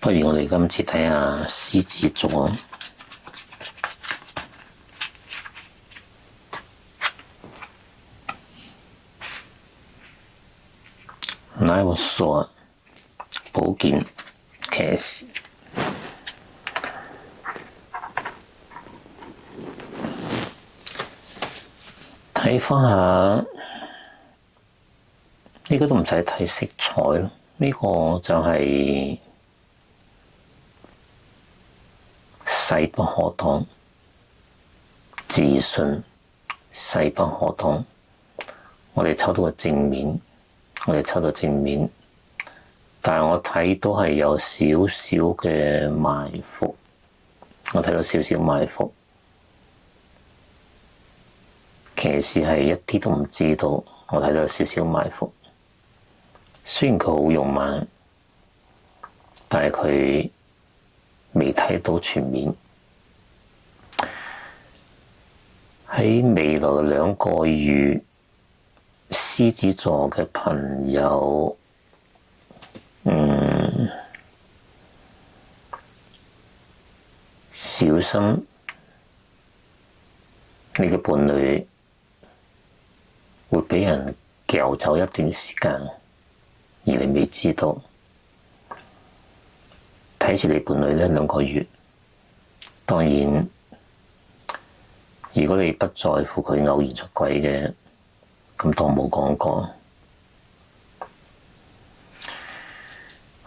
不如我哋今次睇下獅子座。那我說寶劍騎士，睇翻下呢個都唔使睇色彩咯，呢個就係勢不可擋，自信勢不可擋。我哋抽到個正面，但係我睇都係有少少嘅埋伏，我睇到少少埋伏。騎士係一啲都唔知道，我睇到少少埋伏。雖然佢好勇猛，但係佢未睇到全面。喺未來嘅2個月，獅子座嘅朋友，小心你嘅伴侶會畀人撬走一段時間，而你未知道。睇住你伴侶呢2個月，當然，如果你不在乎佢偶然出軌嘅，咁當冇講過。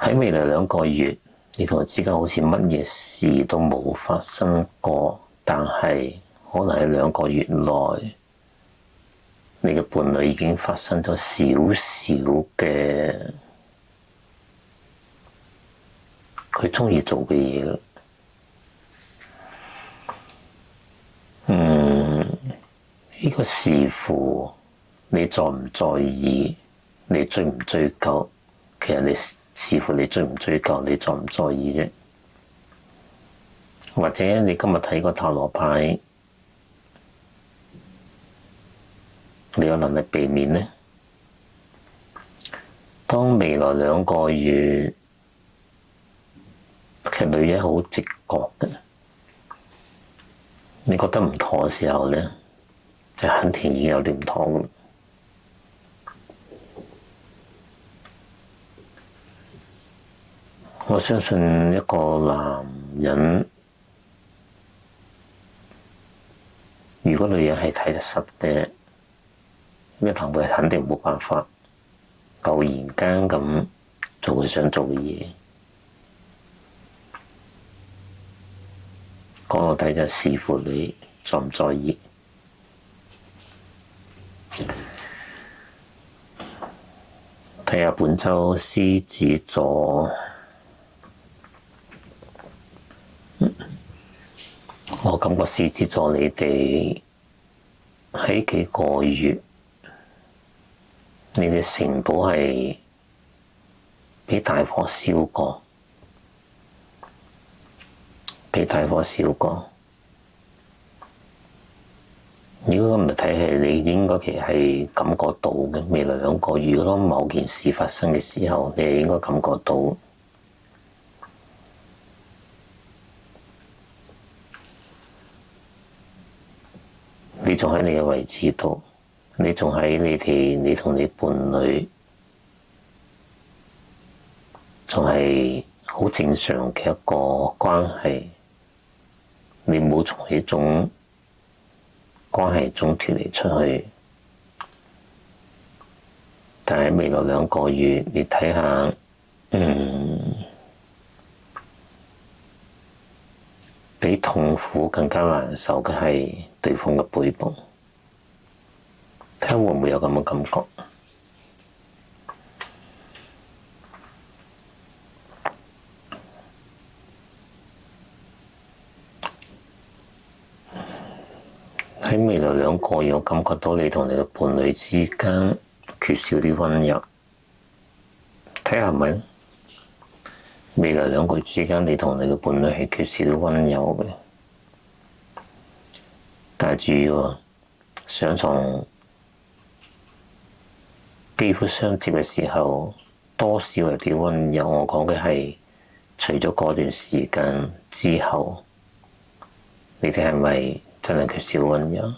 喺未來2個月，你同佢之間好似乜嘢事都冇發生過，但係可能喺2個月內，你嘅伴侶已經發生咗少少嘅佢鍾意做嘅嘢啦。呢個視乎你在唔在意，你追唔追究。其實你視乎你追唔追究，你在唔在意啫。或者你今日睇個塔羅牌，你有能力避免呢？當未來2個月，其實女人好直覺嘅，你覺得唔妥嘅時候呢，就肯定已經有啲唔妥嘅。我相信一個男人，如果女人係睇得實嘅，呢個男嘅肯定冇辦法偶然間咁做佢想做嘅嘢。講到底就視乎你在唔在意。睇下本週獅子座，我感覺獅子座你哋喺幾個月，你哋城堡係俾大火燒過，如果咁嚟睇係，你應該其實係感覺到嘅。未來2個月，如果某件事發生嘅時候，你係應該感覺到。你仲喺你嘅位置度，你仲喺你同你伴侶，仲係好正常嘅一個關係。你冇從呢種關係中脫離出去，但係未來2個月，你睇下，比痛苦更加難受嘅係對方嘅背叛，睇下會唔會有咁嘅感覺？喺未來2個月，我感覺到你同你嘅伴侶之間缺少啲溫柔，睇下係咪？未來2個月之間，你同你嘅伴侶係缺少啲溫柔嘅，但係注意喎，上床肌膚相接嘅時候，多少有啲溫柔。我講嘅係除咗嗰段時間之後，你哋係咪真係缺少溫柔？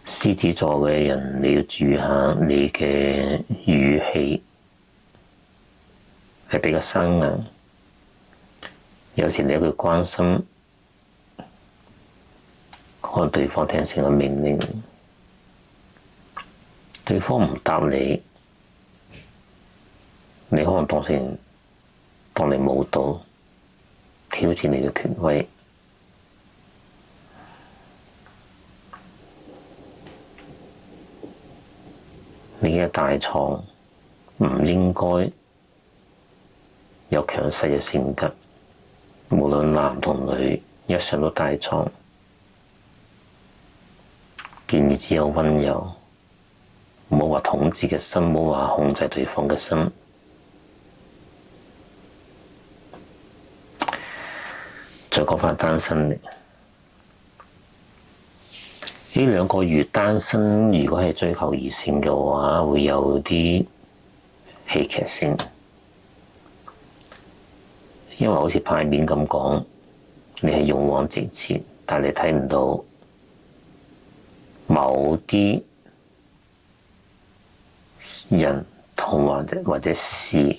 獅子座嘅人，你要注意下你嘅語氣係比較生硬，有時你一句關心，可能對方聽成個命令，對方唔答你，你可能當你冇到，挑戰你嘅權威。你嘅大床唔應該有強勢嘅性格，無論男同女，一上到大床，建議只有溫柔，唔好話統治嘅心，唔好話控制對方嘅心。再講返單身嚟，呢2個月單身，如果係追求異性嘅話，會有啲戲劇性，因為好似牌面咁講，你係勇往直前，但你睇唔到某啲人同或者事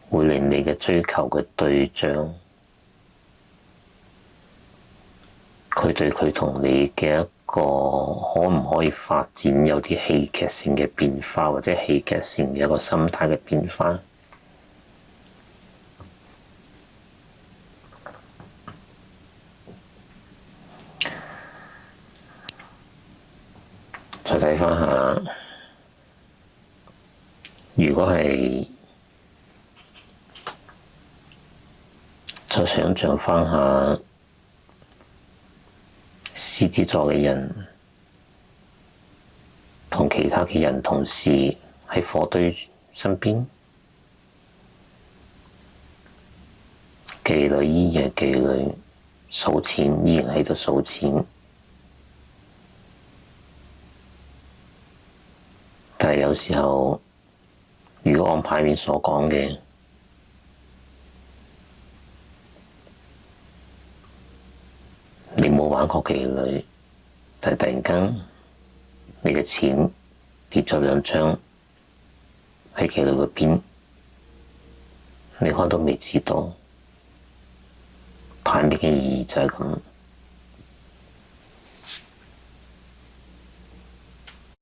會令你嘅追求嘅對象，佢對佢同你嘅一個可唔可以發展有啲戲劇性嘅變化，或者戲劇性嘅一個心態嘅變化。再睇返下，如果係再想像返下獅子座嘅人同其他嘅人同事喺火堆身邊，妓女依然係妓女，數錢依然喺度數錢，但係有時候，如果按牌面所講嘅，你冇玩過妓女，但係突然間你嘅錢跌咗2張喺妓女嗰邊，你可能都未知道，牌面嘅意義就係咁。